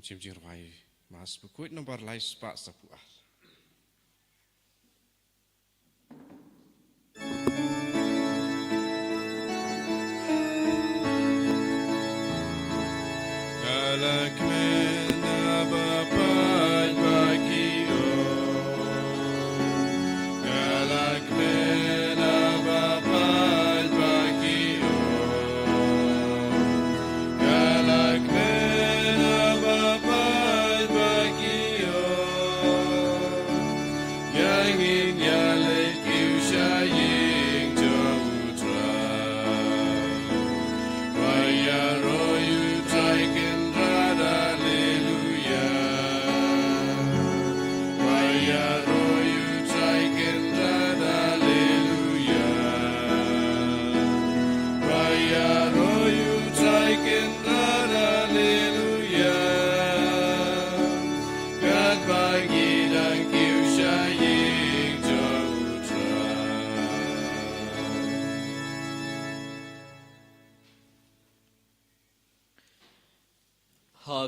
Jim Jirwai mas bukuit nomor lais pak sepuas. Galak mena bapai bagio, galak mena bapai bagio, galak mena bapai bagio, yang ingin let kiusha ying jautra, bayaro you take.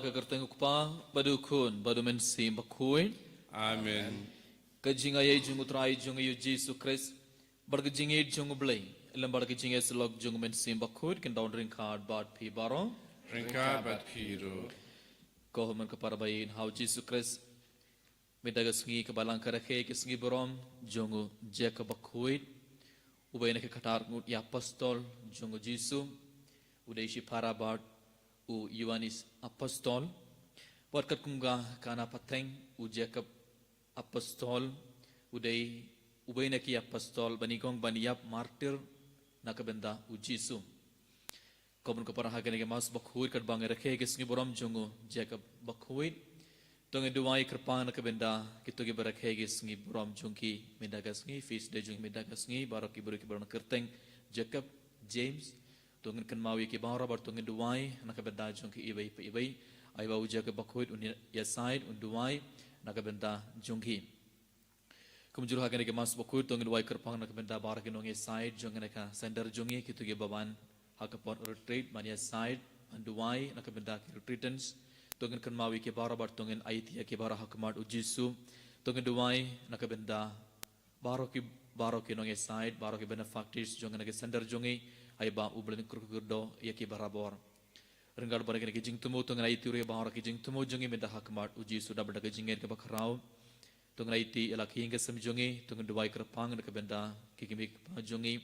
Kagertengukpa badukun badumen sim bakuin Amen. kajinga ye jungu trai jungu yu Jesus Christ bargajinge jungu blay lam bargajinge slog jungu men sim bakuin ken down drink card bad pi baro Ringka bat kiro. ko man ka parabain how Jesus Christ medaga sngi ka balang karakhe ke sngi borom jungu Jacob bakuin ubayna ke katar ngut ya apostol jungu Jesus udai shi parabat u Ioannis apostol buat kunga kana pateng u Jacob apostol udai ubaina ki apostol banigong baniyap martir nakabenda u Jisu komun kapara hagane ke mas bakhuir kat bang rakhe ke sngi borom jongo Jacob bakhuir tonge duai krpang nakabenda kito ke barakhe ke sngi borom jongki medagasngi feast day jong medagasngi baraki buriki borom kerteng Jacob James tungin kan mawi ki bahara bar tungin duai nakabenda jongki ibai pe ibai ai bau jaga bakhoit un ya side un duai nakabenda jongki kumjur ha ke mas bakhoit tungin duai kerpang nakabenda bar ke nonge side jongene ka sender jongi kitu ge baban ha ka pot retreat mania side un duai nakabenda ki retreatants tungin kan mawi ki bahara bar tungin aitia ki bahara hakmat ujisu tungin duai nakabenda baro ki nonge side baro ki benefactors jongene ke sender jongi ai ba ublen kurkurdo yaki barabor rengal barang ke jing tumu tong ngai tiure bahar ke jing tumu jongi meda hakmat uji sudah berdaga jingen ke bakrau tong ngai ti ela hinga sem jongi tong duai kerpang ke benda ki kimi jongi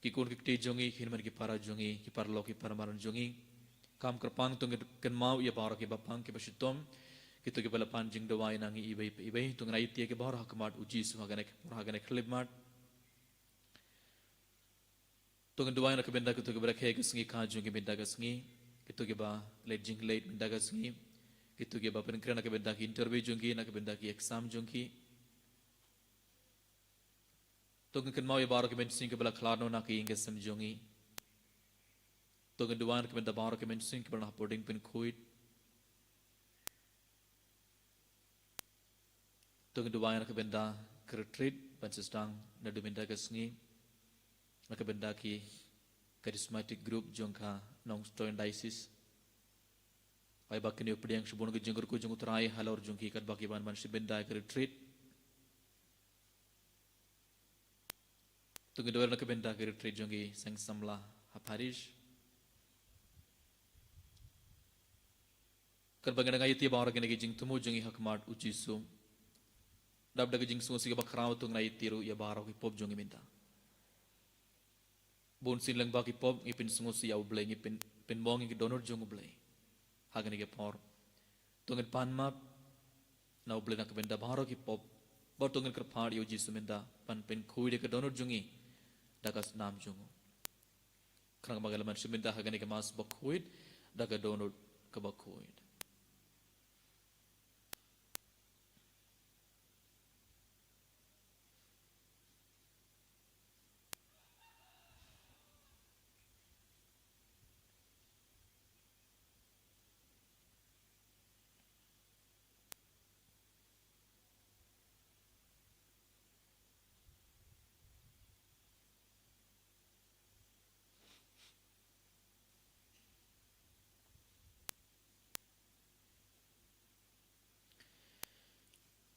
ki kun ki ti jongi hinman ki para jongi ki parlo ki parmaran jongi kam kerpang tong ken mau ya bahar ke bapang ke basitom kitu ke balapan jing duai nangi ibai tong ngai ti ke bahar hakmat uji su hagane klibmat tungin duai nak benda kitu gebrak he kesengi kaju ke benda kesengi kitu ge ba lejing late benda kesengi kitu ge ba penkran nak benda ki interview jungki nak benda ki exam jungki tungin kan mau ya bar ke benda sing ke bela klarno nak inge sem jungi tungin duai nak benda bar ke benda sing ke bela boarding pen kuit tungin duai nak benda ke retreat pancestang nadu benda kesengi nak benda ki charismatic group jongka nong stoin diocese ai bakini updiang subon ke jenggur ku jeng utrai halor jongki kat baki ban man benda ke retreat tu gedor nak benda ke retreat jongki sang samla haparish kan bagan ngai ti bawar ke jeng tumu jongi hakmat ujisu dab dag jeng sungu siga bakrau tu ngai tiru ya baro ki pop jongi minta bon sin lang baki pop ngipin sungu si au blay ngipin pinbong ngi donor jongu blay hagani ke por tungin pan map na blay nak benda baro ki pop bor tungin ker phar yo jisu menda pan pin khui de ke donor jongi dagas nam jongu krang magalaman siminda hagani ke mas bakhuit daga donor ke bakhuit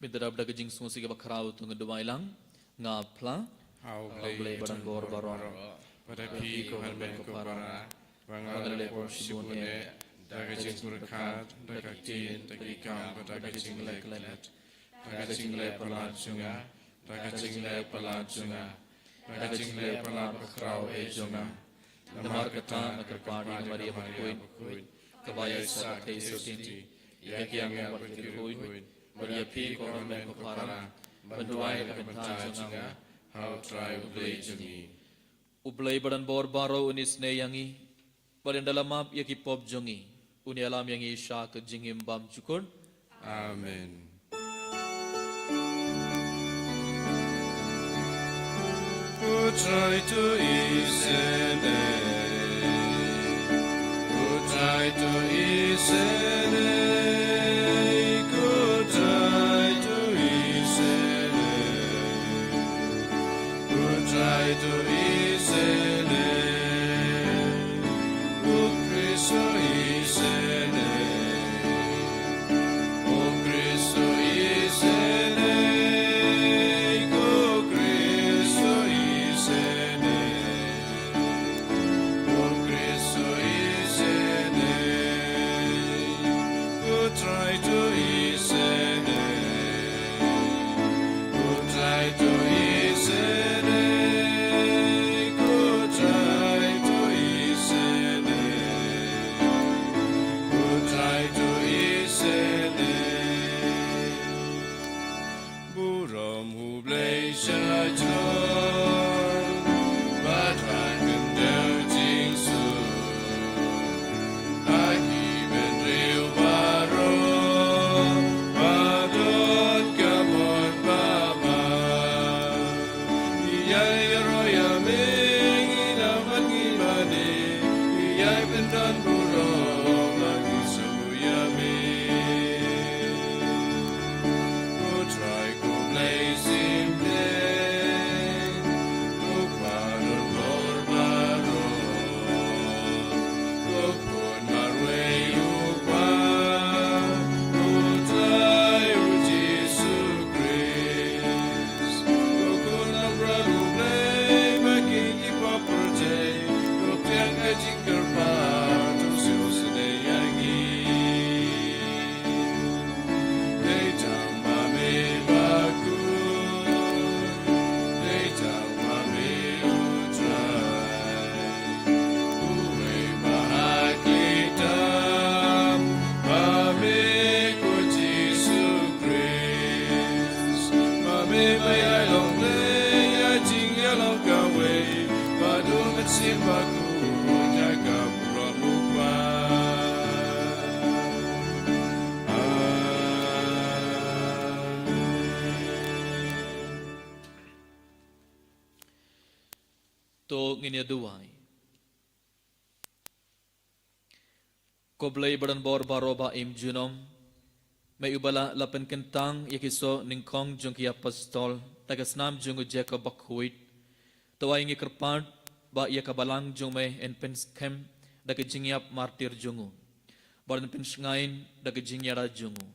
Minta dapat kejing semua sih kebakarau tu ngedua ilang ngapla. Hau Blay badan bor baron. pada pi ko halmen ko para bangale po sibune daga jing kurkat daga tin daga kam daga jing leklet daga jing le palat junga daga jing le palat junga daga jing le palat bakrau e junga namar kata nakar padi namari abakuin kabaya sa kay sotinti yakyang abakuin bari pi ko halmen ko para banduai ka benta junga how try ublay jungi Ublay badan bor baro unis ne yangi badan dalam map yaki pop jongi uni alam yangi sha ke jingim bam cukun amen Who try to isene Who try to isene Who try to isene Who try to isene O Cristo isene O Cristo isene O Cristo isene O Cristo isene O try to isene O try to isene To nginya duai. Koblay badan bor baroba im junom. May ubala lapan kentang yakiso ningkong jung ki apostol tagasnam jung Jacob bakhuit. Tawai ngi kerpad ba yakabalang jung may en penskem dagajingyap martir jungu. Badan pensngain dagajinyara jungu.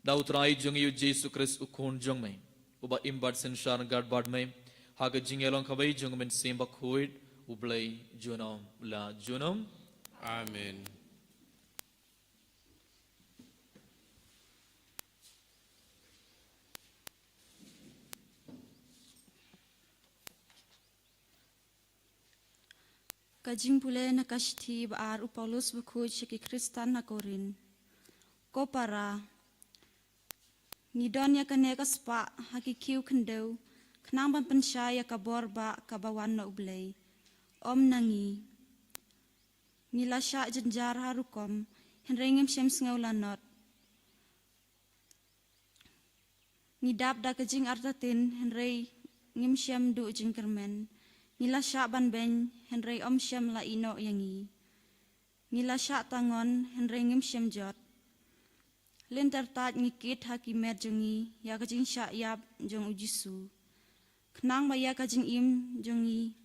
Dautrai jung yu Jesu Christ ukun jung may. Uba imbad senshar gad bad may. Haga jingelong kabay jung men simbak huid ublay junom la junom. Amen. Kajing pule na kashti baar upaulos bukuj shiki Kristan na korin. Ko para nidon ya kane kaspa hakikiu kendau kenang ban pensya ya kabor ba kabawan na ublay. Om nangi nila sya jenjar harukom henrengem shem sengaw lanot. Nidap da kajing artatin henrei ngim shem du jing kermen. Nila sya ban ben henrei om shem la ino yangi. Nila sya tangon henrei ngim shem jot. Lintar tat ngikit hakimet jungi ya kajing sya yap jung ujisu. Kenang baya kajing im jungi.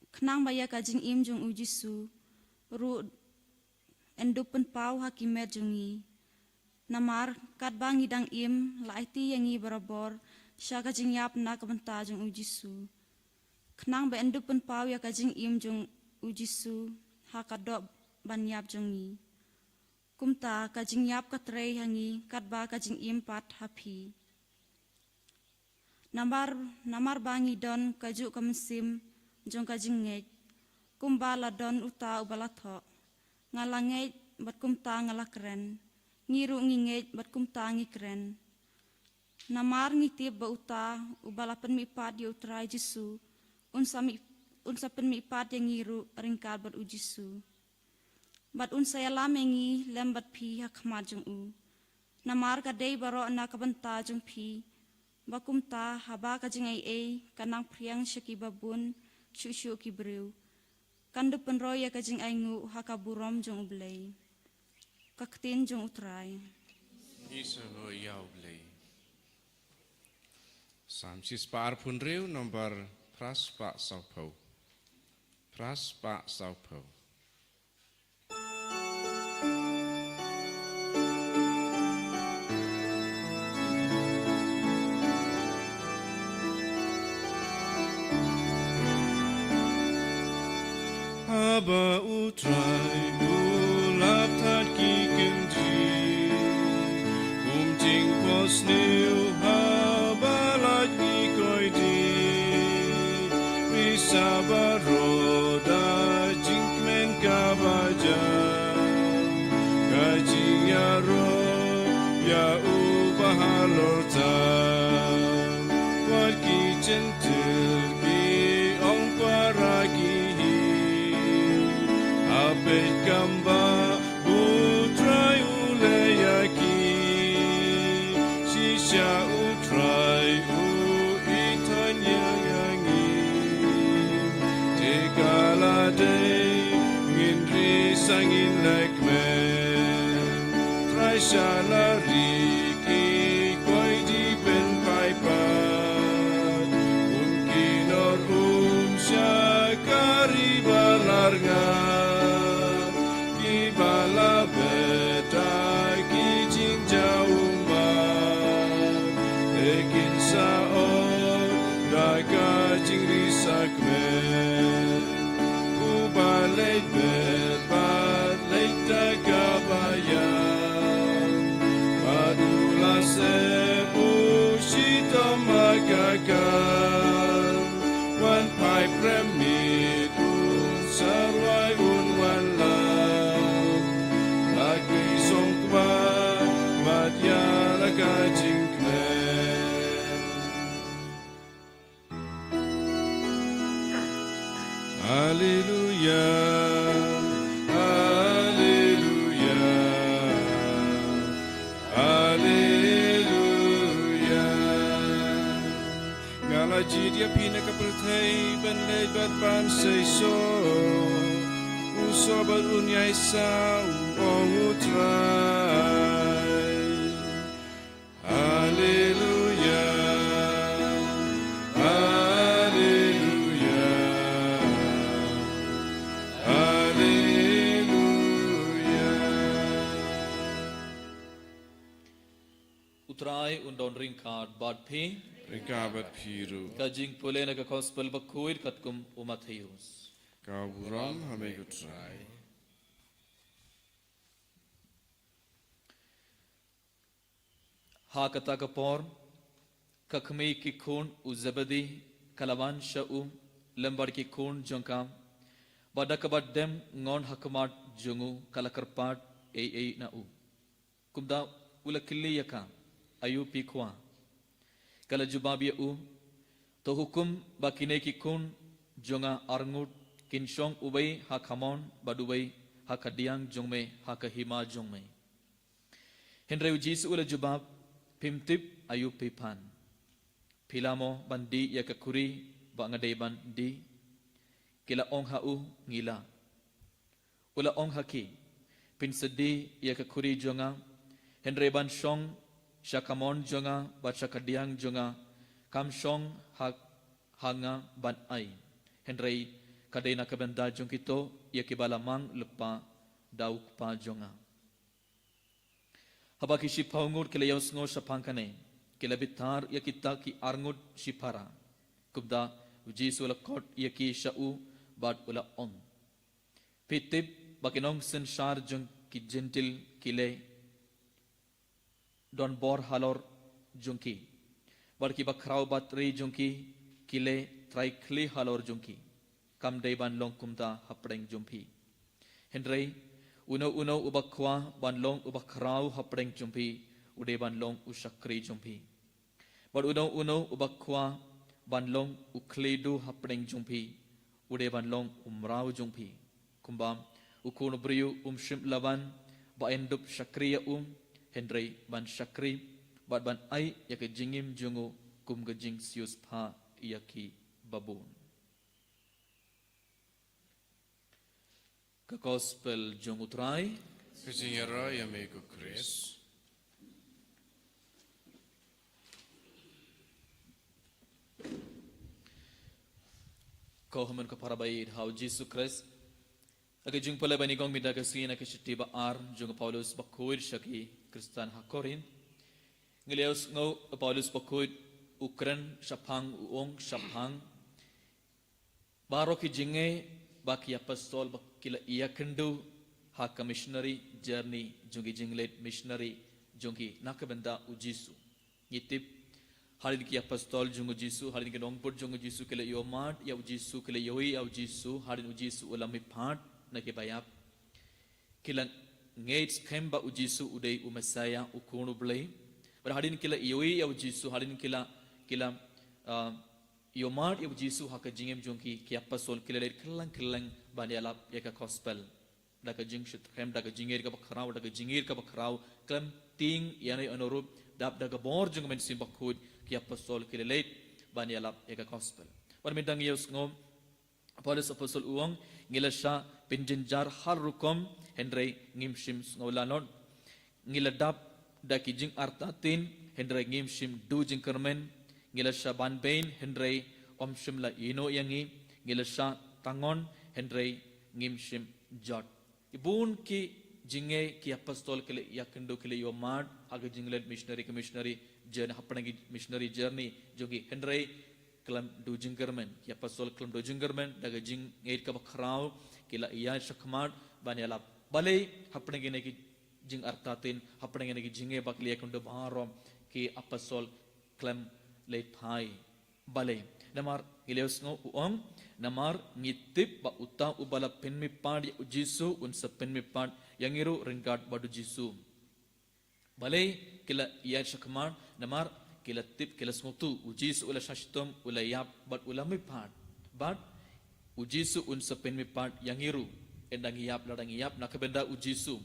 Kenang baya kajing im jung ujisu. Ru endupen pau hakimet jungi. Namar kat bang idang im la iti yangi barabor sya kajing yap na kabanta jung ujisu. Kenang be endu pun pau ya kajing im jung ujisu ha kadok ban yap jungi. Kumta kajing yap katrei hangi kat ba kajing im pat hapi. Namar bangi don kaju kamesim jung kajing ngej. Kumba la don uta ubalathok. Ngalangej bat kumta ngalakren. Ngiru ngingej bat kumta ngikren. Namar ngitip ba uta ubalapan mi pat ya utrai jisu. Unsa pen mi pat yang ngiru ringkal bat ujisu. Bat unsa ya lamengi lem bat pi hakmat jung u. Namar kadei baro na kabanta jung pi. Bakumta haba kajing ai kanang priang syaki babun syusyu ki brew. Kandu penroy ya kajing aingu hakaburom jung ublay. Kaktin jung utrai. Isa ho yau blei. Samsis par pun riu nomor pras pak saupau. Pras pak saupau. Aba utrai ulap tat ki kenji jing pos niu haba lat ni koi di Risa baroda jing men kabaja Kajing ya ro ya ubahalorta Wat ki centil ki ong paragi Abed gamba utrai uleyaki Sisya utrai uitanya yangi Tekala day ngindri sangin lekmen Trai shalari ki koi di pen paipat Unkinor syakari balarngan Bala beta ki jing jaumba Ekin saon daga jing risak men Ubalay bet bat lay daga bayan Padula sebu shito magakan Wan pai premit un sarwai un wan la Hallelujah, Hallelujah, Hallelujah. Ngala jidia pina kapertai ban lebat ban seiso uso bat unyai sa ong utrai. Hallelujah, Hallelujah, Hallelujah. Utrai undon ringkad bad pi Rikabat piru kajing pole na ka gospel bakuid katkum umatheus. Kau buram hame utrai. Ha kata kapor kakme ki khun uzabadi kalawan shau lembar ki khun jongkam badak badem ngon hakmat jungu kalakarpat ei na u kumda ulakili yaka ayu pikwa kala jubabi u to hukum bakine ki khun jonga arngut kinshong ubay hakamon badubay hakadiang jongme hakahima jongme henry jisu ula jubab pimtip ayu pipan pilamo bandi ya kakuri ba ngadai bandi kila ong hau ngila ula ong haki pinsedi ya kakuri jonga henry ban shong shakamon jonga ba shakadiang jonga kam shong hanga ban ai henry kadai na kabenda jongkito ya kibalamang lupa dauk pa jonga haba ki shipaungut kila yaus ngo shapangkane kila bitar ya kita ki arngut shipara kubda ujisu la kot ya ki shau bad ula on pitip bakinong senshar jung ki gentil kile don bor halor jungki barki bakrau batri jungki kile traikli halor jungki kam deiban long kumta hapdeng jumpi hendrei uno ubakwa ban long ubakrau hapdeng jumpi ude ban long usakri jumpi bar uno ubakwa ban long ukledu hapdeng jumpi ude ban long umrau jumpi kumbam ukun briu shim laban ba endup sakriya hendrei ban sakri bat ban ai yak jingim jungu kum gejing sius pha yaki babun ka gospel jungu trai Kajingera yamego Chris. ko haman ka parabai hau Jesus Christ ag jing pala bani gong mida ka sina ka shitiba ar jung Paulus bakoid shaki Kristan hakorin ngeleus ngau Paulus bakoid ukran shapang uong shapang baro ki jinge baki apostol bakila iya kendu ha missionary journey jungi jinglet missionary jungi nakabenda ujisu yitip halin ki apostol jungu jisu halin ki dongpur jungu jisu kele yomat ya ujisu kele yoi ya ujisu halin ujisu ulami phat na ke bayap kila ngates kemba ujisu udai umasaya ukunu blai bar halin kila yoi ya ujisu halin kila yomat ya ujisu haka jingem jungi ki apostol kele kelang banyalap ya ka gospel daga jingshit kem daga jingir ka bakrau daga jingir ka bakrau klam ting yani anorup dap daga bor jung men simbakud ki apostol kilelet banyalap eka gospel par midang yeus ngom Paulus apostol uang ngilasha pinjinjar har rukom hendrei ngimshim ngolanon ngiladap daki jing artatin hendrei ngimshim du jing kermen ngilasha banbain hendrei omshim la ino yangi ngilasha tangon hendrei ngimshim jot ibun ki jinge ki apostol kile yakendu kile yomad aga jinglet missionary journey hapanagi missionary journey jogi hendrei klam du jingermen ki apostol klam du jingermen daga jing ngeit ka bakrau kila iya shakmat banyala balai hapanagi ne ki jing artatin hapanagi ne ki jinge bakli yakendu barom ki apostol klam le phai balai namar ileus ngo uong namar ngitip ba uta ubala penmi pad ujisu unsa penmi pad yang iru ringkat badu jisu balai kila iya shakman namar kila tip kila smutu ujisu ula shashtom ula yap bat ulami pad bat ujisu unsa penmi pad yang iru endang yap nakabenda ujisu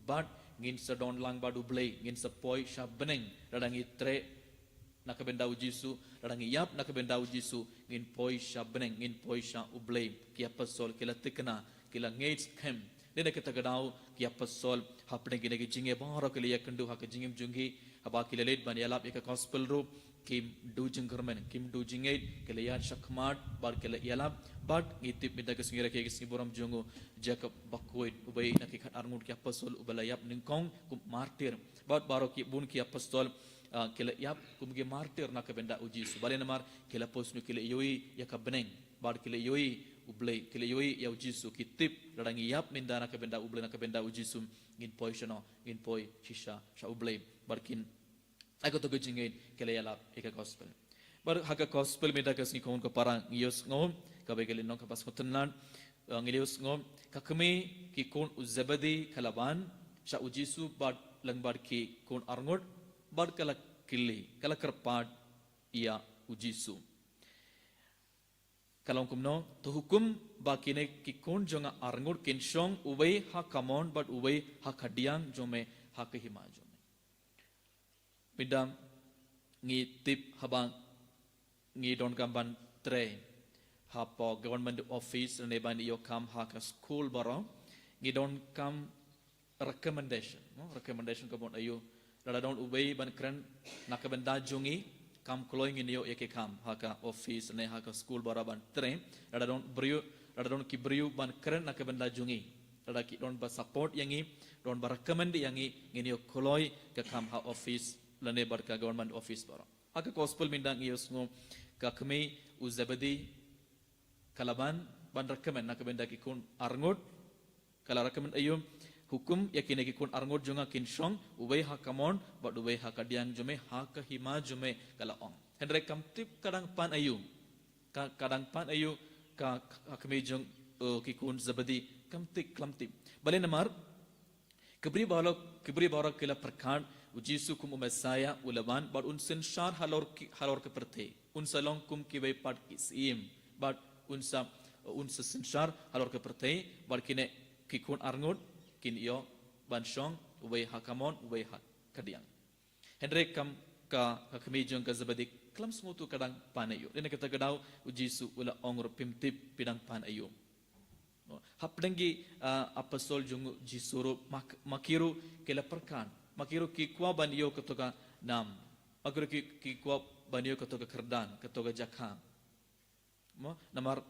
bat ngin sa don lang badu blai ngin sa poi shabneng ladang itre nakabenda ujisu ladang yap nakabenda ujisu ngin poi shabneng ngin poi sha ublai ki apostol kila tikna kila ngates kem nena kita gadau ki apostol hapne gine ki jinge baro kila yakendu hak jingim jungi haba kila led ban yalap eka gospel ru kim du jinggermen kim du jingait kila yan shakmat bar kila yalap bat ngitip minta kesingira ki kisiburam jungu jacob bakoid ubay nakikat arngut ki apostol ubalayap ningkong kum martir bat baro ki bun ki apostol kila yap kumge martir nakabenda uji subale namar kila posnu kila yoi yakabneng bar kila yoi ublay kila yoi ya ujisu kitip ladangi yap minda nakabenda ublay nakabenda ujisu ngin poi shano ngin poi shisha sha ublay barkin ako to gujingin kila yalap eka gospel bar haga gospel minda kasni kon ko parang ngiyos ngom kabegel non kapas kotenlan ngilius ngom kakme ki kon uzabadi kalaban sha ujisu bad langbar ki kon arngot bad kala kili kala kerpad ia ujisu kalong kumno to hukum bakine ki kon jonga arngut kinshong uwei ha kamon but uwei ha khadiang jome ha kahima jome midam ngi tip habang ngi don gamban tre ha po government office ne ban yo kam ha ka school baro ngi don kam recommendation recommendation kabon ayo dala don uwei ban kran nakabenda jungi kam kloing in yo eke kam haka office ne haka school baraban tre dada don ki briu ban keren nakabenda jungi dada ki don ba support yangi don recommend yang ini koloi ke kam ha office lane bar ka government office bar aka gospel mindang ios ngo ka kami uzabadi kalaban ban recommend nak benda ki kun arngot kala recommend ayum hukum yakine ki kun arngot jonga kinshong ubay ha kamon ba ubay ha kadiang jume ha ka hima jume kala ong hendrek kam tip kadang pan ayu kadang pan ayu ka kami jong ki kun zabadi kam tip bale namar kibri balok kila perkan ujisu kum umesaya ulaban but unsen shar halor ke perthe unsa long kum ki bay pat kisim but unsa senshar halor ke perthe but kine kikun arngut kin yo banshong ubay hakamon ubay hak kadiang hendrek kam ka kami jong ka zabadi klam smutu kadang panayo dene kata gadau ujisu ula ongro pimtip pidang panayo hapdengi apostol jung jisuru makiru kela perkan makiru ki kwa banyo katoka nam makiru ki kwa banyo katoka kerdan katoka jakha mo namar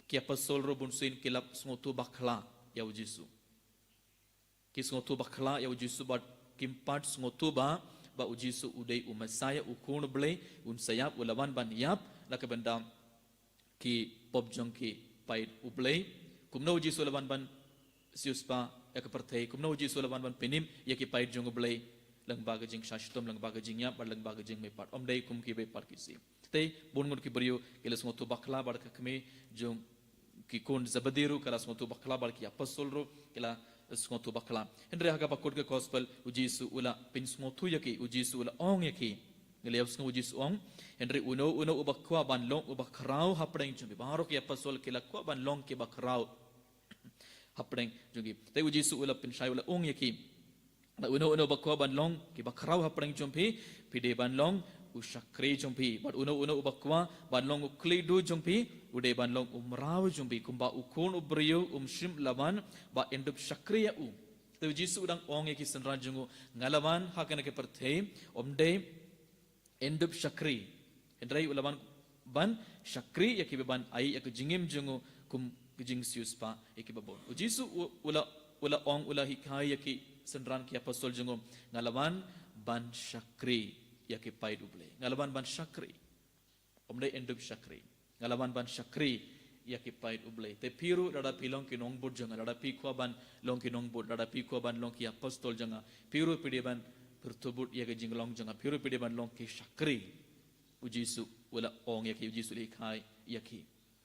ki apostol ro bunsin kila smotu bakla ya ujisu ki smotu bakla ya ujisu bat kimpat smotu ba ujisu udai umasaya ukun ble unsayap ulawan ban yap lakabandam ki popjong ki pait ublei kumna uji sulaban ban siuspa ya kepertei kumna uji sulaban ban penim ya ki pait jong blai lang baga jing shashtom lang baga jing ya bar lang baga jing me part om dei kum ki be part kisi tei bongon ki brio kelas motu bakla bar ka kme jong ki kon zabadiru kelas motu bakla bar ki apostol ro kela smotu bakla hendre haga bakot ke gospel uji su ula pin smotu ya ki uji su ula ong ya ki ngeliau sng uji su ong hendre uno ubakwa ban long ubakrau hapdeng jumbi baro ki apostol kela kwa ban long ki bakrau hapdeng jungi tai uji su ula pin shai ula ong yaki na uno bakwa ban long ki bakrau hapdeng jumpi pide ban long usakri jumpi bat uno bakwa ban long ukli du jumpi ude ban long umrau jumpi kumba ukun ubriyo shim laban ba endup sakriya tai uji su udang ong yaki senran jungu ngalaban hakana ke perthei omde endup sakri endrai ulaban ban sakri yaki ban ai yak jingim jungu kum jing siuspa ikibabon ujisu ula ong ula hikai yaki senran ki apostol jungu ngalaban ban sakri yaki pai duble ngalaban ban sakri omde endub sakri ngalaban ban sakri yaki pai duble te piru dada pilong ki nong bud janga dada pi kwa ban long ki nong bud dada pi kwa ban long ki apostol janga piru pide ban bertubut yaki jinglong janga piru pide ban long ki sakri ujisu ula ong yaki ujisu hikai yaki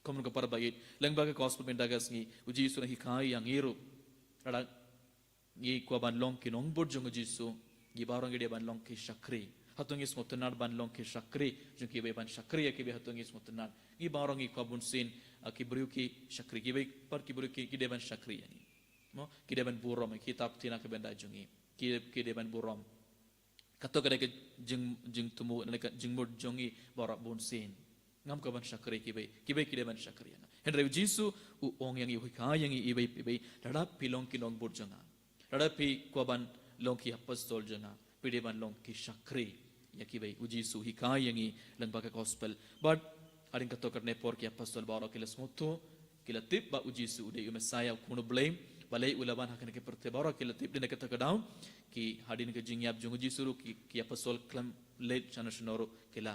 komun ka parbayit lang baga gospel mendagas ngi uji su na hikai yang iru rada ngi kwa ban long ki nong bud jong uji su ngi barong ge ban long ki sakri hatungi smotenar ban long ki sakri jong ki ban sakri ya ki be hatungi smotenar ngi barong ngi kwa bun sin ki bru ki sakri ki be par ki bru ki de ban sakri yani mo ki de ban burom kitab tina ke benda jongi ki de ban burom kato ka de jing tumu na ka jing mud jongi barak bun sin ngam ka ban sakri ki de ban sakri yana hendra jisu u ong yang i ka yang i be dada pilong ki nong bud jonga dada pi kwa ban long ki apostol jonga pi de ban long ki sakri ya ki be ujisu hi ka yang i lang ba ka gospel but aring kato ka ne por ki apostol barak ki lesmoto ki latip ba ujisu de messiah kuno blame balai ulaban hakan ke perte barak ki latip de kata ka down ki hadin ke jingyap jong ujisu ki apostol klam late chana sonoro kila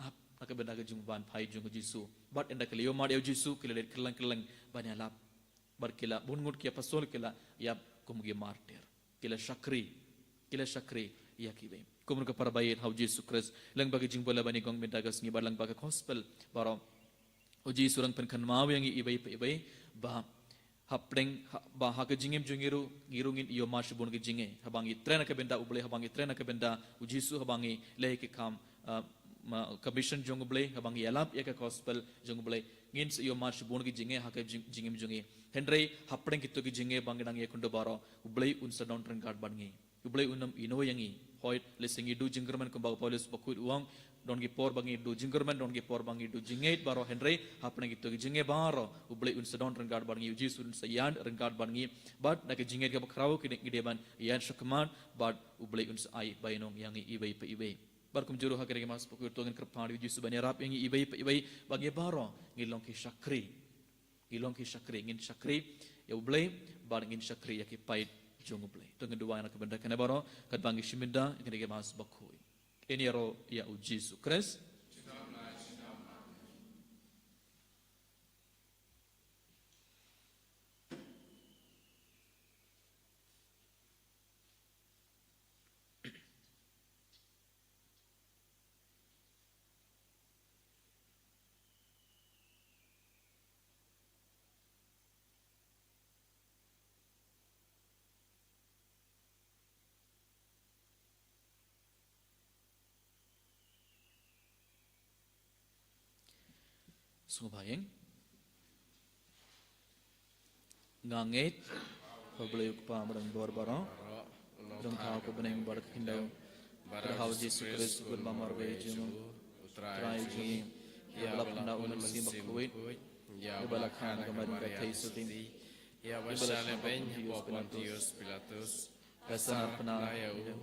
up aka benda ke jumban pai jong jisu bat enda ke leo mar jisu kila let kelang banyak lap bar kila bungut ki apostol kila yap kumgi martir kila sakri ya kibe kumun ke parbayit hau jisu kris lang bagi jingbola bani gong benda gas ngi balang bagi gospel baro uji surang pen kan mau yang ibai ba hapdeng ba ha ke jingim jungiru ngirungin iyo mas bun ke jinge habangi tren ke benda uble habangi tren ke benda ujisu habangi leh ke kam commission jong blai habang yalap ya ka gospel jong blai ngin yo mar shibon gi jinge ha ka jingim jungi hendrei hapdeng kitu gi jinge bangdang ye kundo baro blai un sa down guard bangi blai unam ino yangi hoit lesingi du jinggerman ko ba police bakut uang don gi por bangi du jinggerman don gi por bangi du jinge baro hendrei hapdeng kitu gi jinge baro blai un sa down guard bangi uji sun sa yan guard bangi but na ke jinge ga bakrau ki de ban yan shakman but blai un sa ai bainong yangi ibai barkum juru hakere mas pokok tongin kerpani uji subani rap yang ibai bagi baro ngilong ki sakri ngin sakri ya ublay bar ngin sakri ya ki pait jongu play. Dengan dua anak benda kena baro kat bangi shiminda kena ke mas bakhui. Ini ro ya u Yesus Kristus. Sungguh bayang ngangit pablayuk pa barang barbaro dong tao ko beneng bar kindaw berhau Yesus Kristus gun mamar bejung trai jung ya lap na uman simak kuit ya balakhan gamad ka taisutin ya basale ben Pontius Pilatus kasanar pena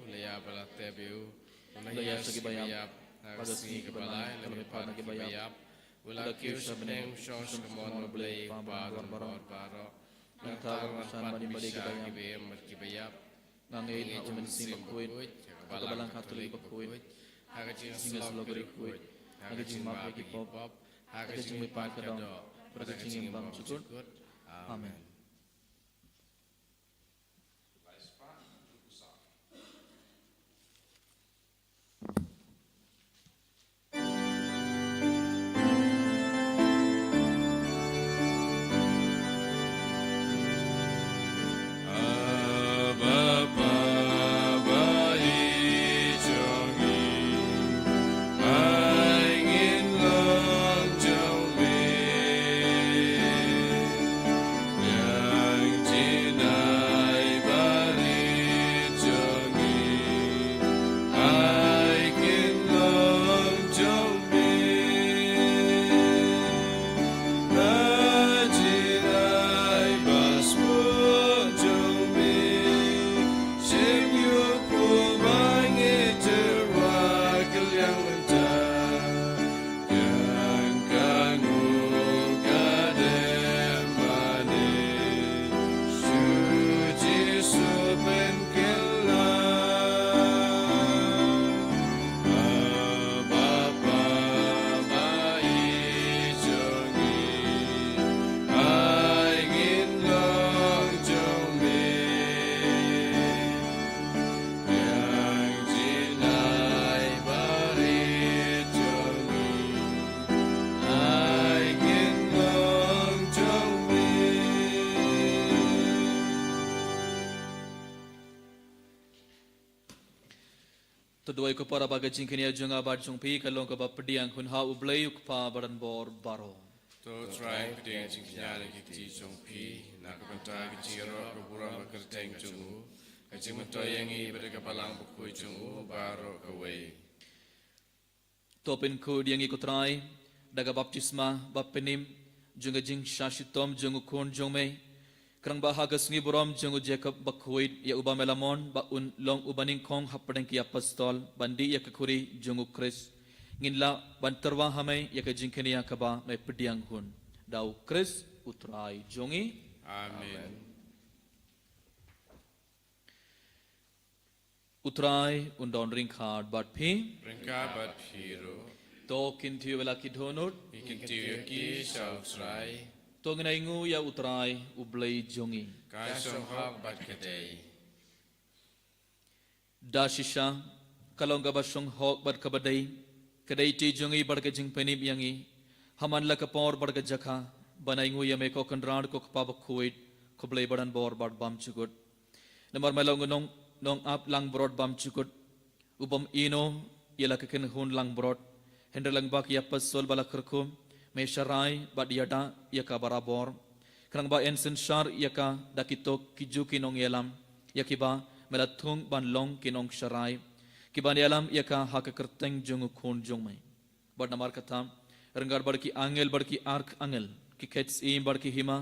leya balatebiu leya sagi bayam pagasi kebalai lebih pada kebayap Wala kius beneng shos kemon blay paron baro Nantaro san manibali kibayam kibayap ngangit na uman simak kuit kabalang katuloy bakuit singas logari kuit agajing mapay kipop agajing may pagkadong agajing imbang sukun. Amen. Tuduay ko para bagajing kaniya jung abad jung pi kalong ka bapdiang kun ha ublay pa baran bor baro. To try kuding jing nyala kiti jung pi nakabanta kajiro kabura makerteng jungu kajing matoyangi pada kapalang bukui jungu baro kaway. Topin ko diang ko try daga baptisma bapenim junga jing shashitom jungu kun jung may Kerang bahagas ngi borom jungu Jacob bakuit ya uba melamon ba un long ubaning kong hapadeng ki apostol bandi ya kakuri jungu Kris nginla banterwa hamay ya ka jingkeni ya kaba may pediang hun daw Kris utray jungi. Amen. Utray undon ring card bat pi Ringka bat hero to kintiu wala kidhonut ikintiyo ki shau try to nginaingu ya utray ublay jungi. Kai song hok bat kadei. Dashisha kalong gabashong hok bat kabadai kadai ti jungi barka jing penib yangi haman la kapor barka jakha banaingu ya me ko kandrad ko kpa bakhuit ko blay badan bor bad bam chugut namar malong nong ap lang brod bam chugut ubam ino yala kaken hun lang brod hendalang bak ya pasol balakrkum may sharai bad yada yaka barabor krang ba ensen shar yaka dakitok kijuki nong yelam yakiba melatung banlong kinong sharai kiban yelam yaka hakakerteng jungu khun jungmai bad namar katham renggar bar ki angel bar ki ark angel ki khets im bar ki hima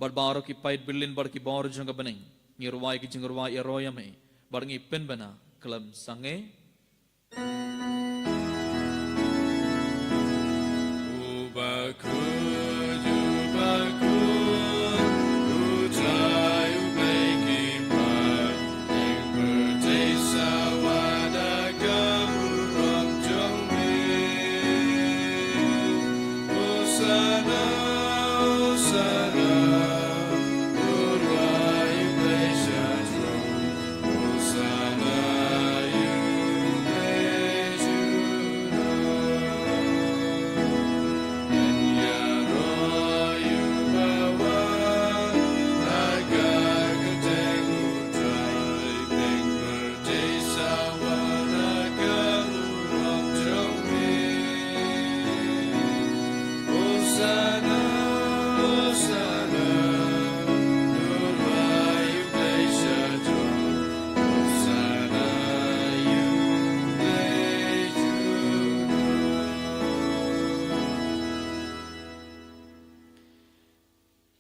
bar baro ki pait bilin bar ki bor junga baneng ngirwai ki jingurwai eroyame bar ngi pen bana kelam sange Bakun, utray ublay ki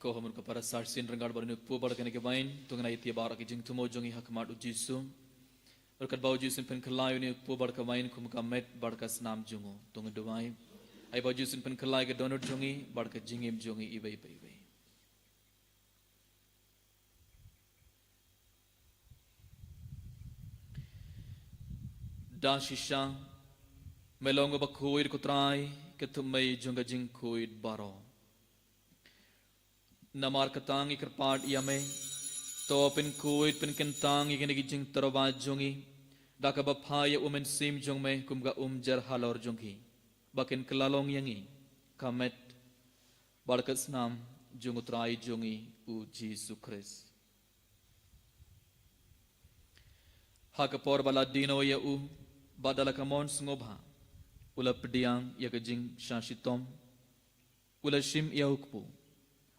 ko hamun ka para sarsin rengar baru pu bar kene ke bain tungai tia bar ki jing tumo jongi hakmat ujisu berkat bau jisun pen kelai ni pu bar ka bain kum ka met bar ka snam jungo tungai duai ai bau jisun pen kelai ke donor jongi bar ka jingim jongi ibai ibai ibai da shisha melongo bakhuir kutrai ke tumai jonga jing kuid baro namar katang ikerpad yame to pen kuit pen kentang igene gijing terba jongi daka baphaya umen sim jongme kumga jar halor jongi baken kelalong yangi kamet barkas nam jungutrai jongi u Jesus Christ hakapor bala dino ya u badala kamon ngobha ula pediang ya gijing shashitom ula shim ya ukpu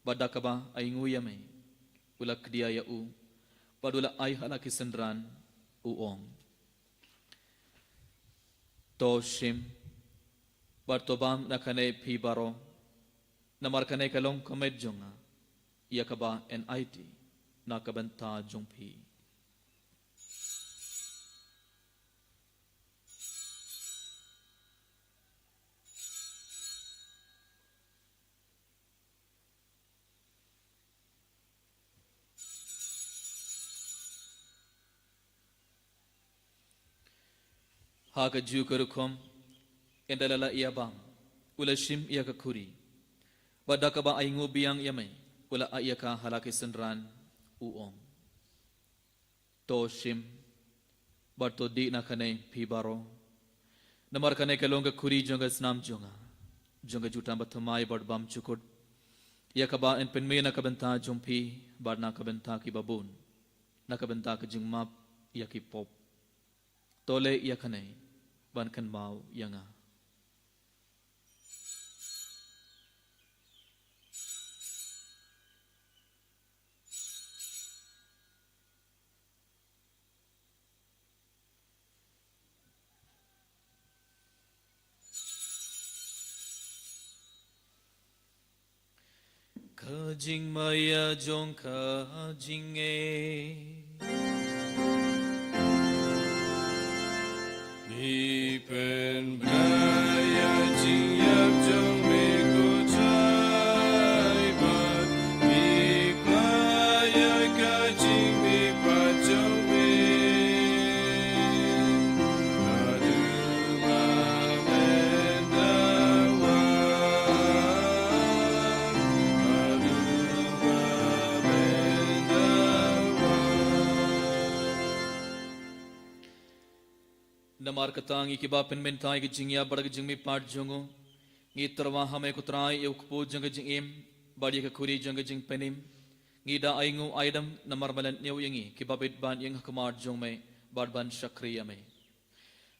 badakaba aingu yame ula kdia ya u badula ai hala kisendran uong to shim bartobam nakane pibaro namarkane kalong komed jonga yakaba NIT nakabanta jongpi Haka jukurukom endalala iabam ula shim iaka kuri badaka ba aingu biang yame ula ayaka halaki senran uong to shim barto di nakane pibaro namar kane kalonga kuri jonga snam jonga jutam batamai bam chukut yakaba en penme nakabenta jompi bar nakabenta ki babun nakabenta ka jingmap yaki pop tole yakane ban kan mau yanga kajing maya jong kajing Ipen baya jing yap jong me ko chai bat mi baya ka jing mi pa jong me adu ma men da wa adu ma men da wa namar katang ikiba penmentai ki jingya badag jingmi part jongo ngi terwa hame kutrai yukpo jang jing im badi ka kuri jang jing penim ngi da aingu aidam namar malan new yangi kiba bit ban yang hakamar jongme badban shakriya me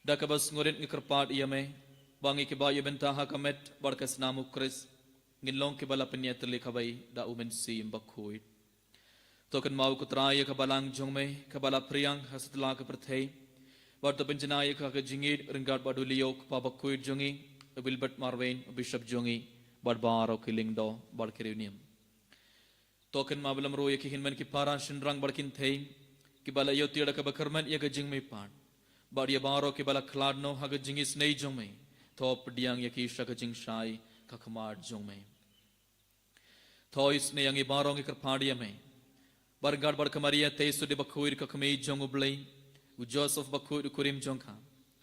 da kabas ngorit ngi kerpat yame bangi kiba yebenta hakamet barkas namu kris ngin long kibala penyat likabai da umen sim bakhuit token mau kutrai ka balang jongme kabala priang hasatla ka perthei Warta penjenaya ka jingid ringgat badu liok pabakuit jongi Wilbert Marvin Bishop jongi barbaro kilingdo barkiriunium token mabalam roye ki hinman ki para shinrang barkin thei ki bala yotira ka bakarman ya jing me pan bar ya baro ki bala khladno ha jingis nei jongme top diang ya ki shaka jing shai ka khamar jongme thois ne yangi baro ngi karpadiya me bargad barkamaria teisu de bakuir ka khmei jongublei u Joseph Bakuit u Kurim Jongka,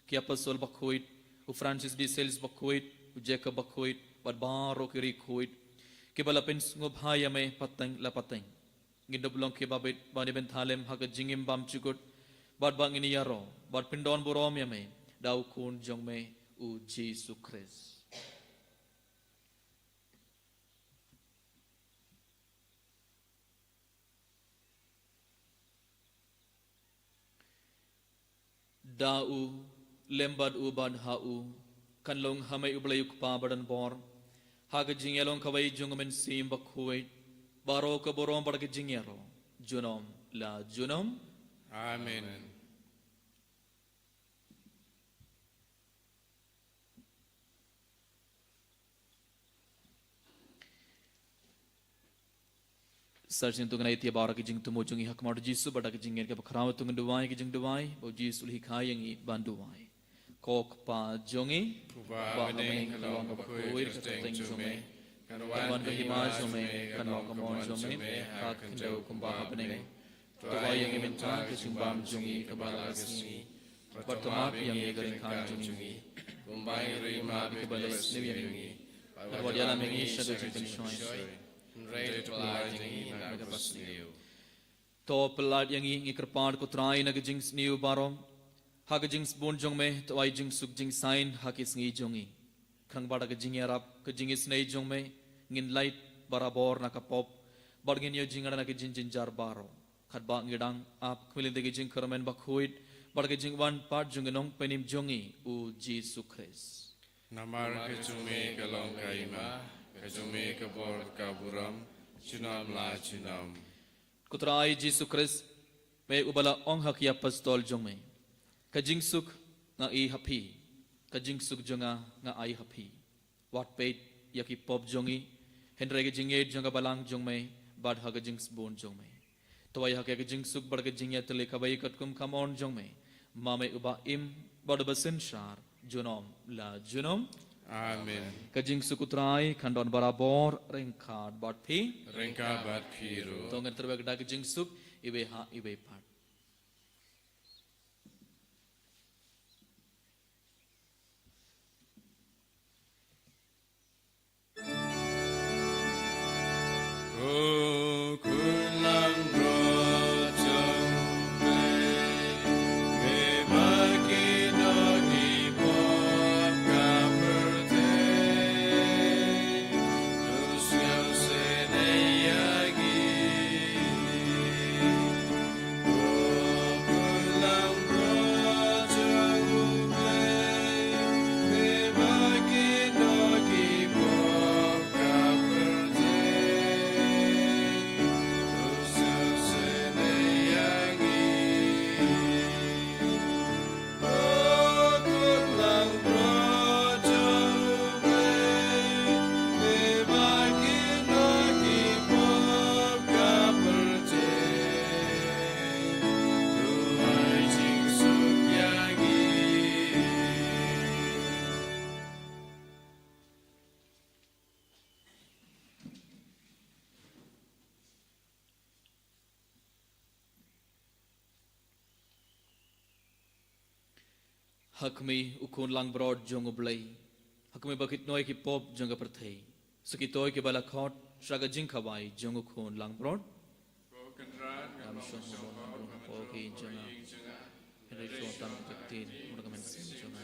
ki Apostle Bakuit, u Francis D. Sales Bakuit, u Jacob Bakuit, barbaro kiri kuit, ki balapin ngubhaya me pateng la pateng. Gindoblong ki babit bani benthalem haga jingim bam chukut, bad bang ini yaro, bad pindon burom yame, dau kun jong me u Jesus Christ. Dau lembad ubad hau kanlong hamay ublayuk pa badan bor haga jingyalong kaway jungamen sim bakhuit baro ka borom barga jingyaro junom la junom Amen. Sarjin tu ngai tia bara ki jing tu mo jungi hak mar Jisu bada ki jingen ke bakhraw tu nduwai ki jing duwai bo Jisu li khai yang i banduwai kok pa jongi Kuba bening kalong kapui kerteng jume. Kanwan kahima jume kanong kamon jume hak kendau kumbah bening. Tuwa yang iminta kesumbam jungi kabala kesni. Pertama yang garing kan jungi. Kumbay rima kebalas ni jungi. Karwa dalam mengi syadu jing shoy. Ray pelad yang nak pasniu. To pelad yang i kerpad ko trai na jing sniu barong. Hak jing spon jong me to ai jing suk jing sign hak is ngi jongi. Krang bada ke jing yarap ke jing is nei jong me ngin light barabor na kapop bargin yo jing na ke jing jing jar baro. Khat ba ngidang ap khwilin de ke jing kermen bakhuit bar ke jing wan part jong nong penim jongi u Jisu Christ. Namar kecume kalong kaima, kecume kebor kaburam, cunam la cunam. Kutrai Jisu Christ me ubala ong hak ya pastol jong me. Kajing suk nga i happy, kajing suk jonga nga ai happy. Wat peit yaki pop jongi, henre ke jing jonga balang jong me, bad ha kajing spoon jong me. Toy ha kajing suk bar kajing ya tele kabai katkum kamon jong me. Mame uba im bad basin shar junom la junom. Amen. Kajing suk utrai kandon barabor ringkad bad pi. Ringka bat piru. Tongan terbag da kajing suk ibe ha ibe pat. Hakmi ukun lang broad jong oblay. Hakmi bakit noy ki pop jong perthei. Sakitoy ki balakot shaga jing kawai jong ukun lang broad. Am shong mo po ki jonga. Henry shotam taktin muragamen jonga.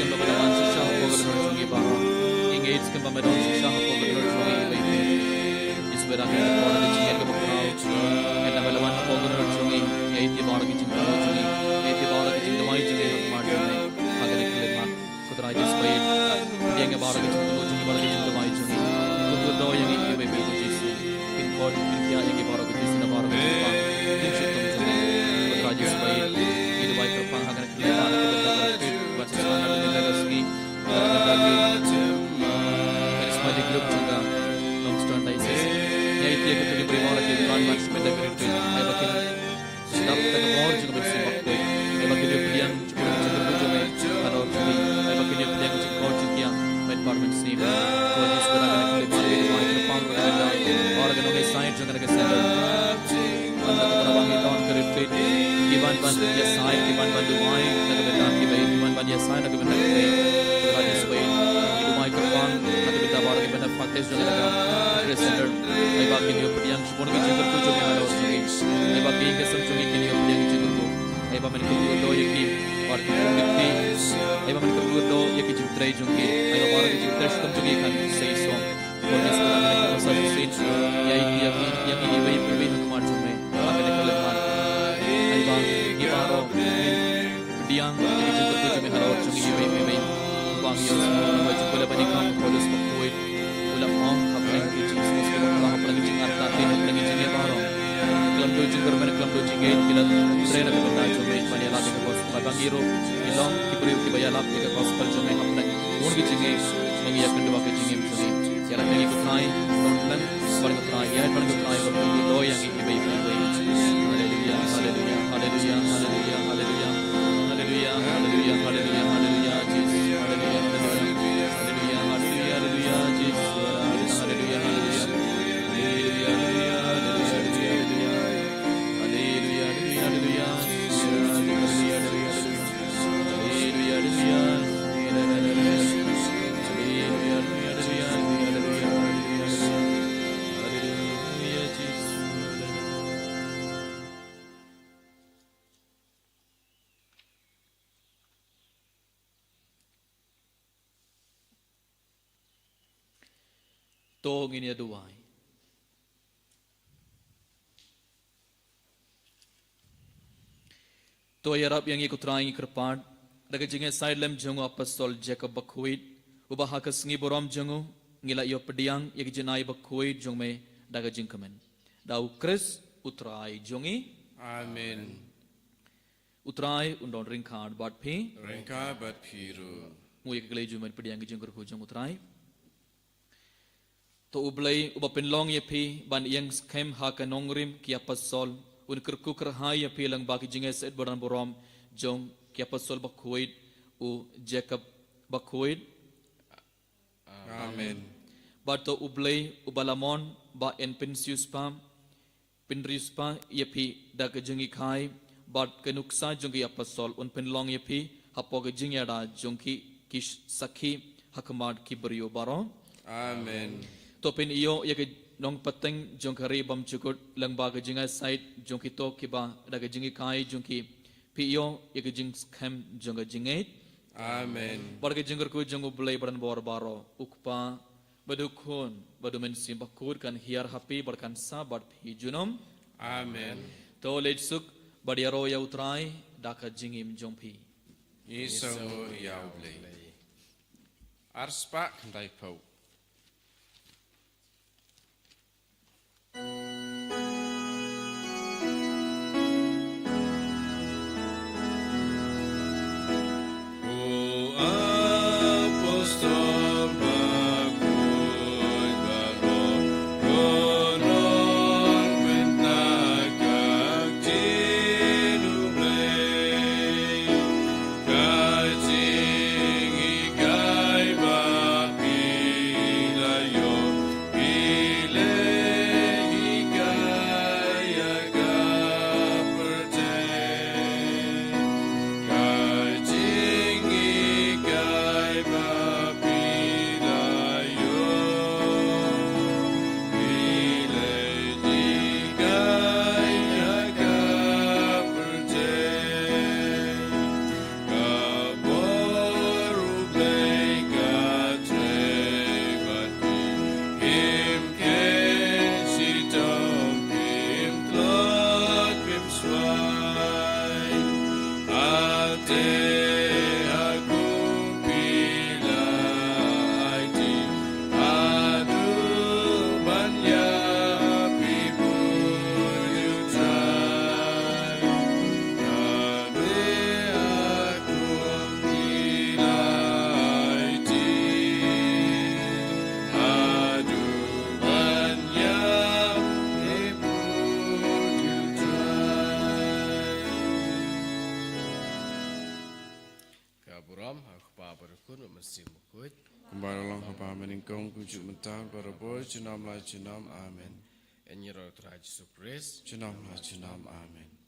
kan pamadaman susah po gubernur sungi baho. Engage kan pamadaman susah po gubernur sungi baby. Isbera kan po na jingan ka bakrao. Kan pamadaman po gubernur sungi yaitu bawa ke jingan sungi. Yaitu bawa ke jingan mai sungi mat sungi. Agar ikleman kutra jis bayi dia ke bawa ke jingan sungi bawa ke jingan mai sungi. Kutra do yang ini baby jisu. Pin code pin kia yang ke bawa ke jisu na bawa ke jingan. Pin situ sungi. Kutra jis bayi itu bayi kerpang agar ikleman semangat menjaga segi karismatik grup juga non-strand dices yaitu yang kita diberi orang yang dibangun sebagai kritik ay bakin sedap terkemor juga bersimak baik ay bakin dia pilihan cukup cenderung kalau jadi ay bakin dia pilihan cukup juga main parmen sini kalau sebenarnya kita mari kita main terpang berbeda orang yang orang side juga mereka sadar anda kepada bangkit tahun kritik kiban bantu dia side kiban bantu main mereka benar kiban dia sign agak benar kita berada sebagai hidup mai kerpang atau kita bawa agak benar faktis juga dalam presenter ay bagi dia pediang semua kita juga kerja dengan orang sungi ay bagi kita semua kita dia pediang juga kerja ay bagi kita kerja yaki arti bukti ay bagi kita kerja yaki juga try juga ay bagi kita juga try semua juga kan say song kalau sebenarnya kita pasal sin yaitu yang ini bayi hakaman juga akan dikeleman ay bagi kita bawa pediang jadi juga kerja harus jungi bayi bang yang semua macam pada banyak kamu polis berkuat ulang om kapal kecil semua sekarang kalau kapal kecil arta tin lagi jungi baru kelam dojing kerana kelam dojing gate bila train aku benar jungi banyak lagi kos bang hero ilong kiburi kibaya lap jika kos per jungi kapal pun jungi mengiyakan dua jungi jungi cara lagi ku try nonton paling ku try ya paling ku try berkuat do yang ini bayi haleluya haleluya haleluya haleluya haleluya Hallelujah, hallelujah, hallelujah, hallelujah, Jesus, hallelujah, hallelujah, hallelujah, hallelujah, Jesus, hallelujah, hallelujah, hallelujah, hallelujah, hallelujah, Tong ini aduai. To yarap yang ikut rangi kerpat, daga jinge side lem jongo apostol Jacob Bakhuit, ubah hakas ngi borom jongo, ngila yo pediang yak jenai Bakhuit jong me daga jingkamen. Dau Chris utrai jongi. Amen. Utrai undon ringkard bat pi. Ringkard bat piru. Muyak geleju med pediang jingkur ko jong utrai. To ublay ubapinlong yapi ban yang kem haka nongrim ki apostol un kerkukar hai yapi lang baki jinges et baran borom jong ki apostol Bakhuit u Jacob Bakhuit. Amen. But to ublay ubalamon ba en pinsius pa yapi dak jingi khai but kenuksa jongi apostol un pinlong yapi hapog jingyada jongki kish sakhi hakmad ki brio baro. Amen. Topin iyo yak nong pateng jong kari bam chukut lang ba jinga site jong kito kiba daga jingi kai jong ki pi iyo yak jing kham jong jingai. Amen. Barga jingger ku jong ublay baran bor baro ukpa badukun badumen sim bakur kan hiar happy barkan sabat pi junom. Amen. To letsuk badiaro ya utrai daka jingim jong pi. Yesango yauble. Arspak dai pau. Kajing ikai bapi berukun mesin mukut. Kembali long kapa meningkong kujuk mentah berabo jenam la jenam amin. Enyi roh Tuhan Yesus Kristus. Jenam la jenam amin.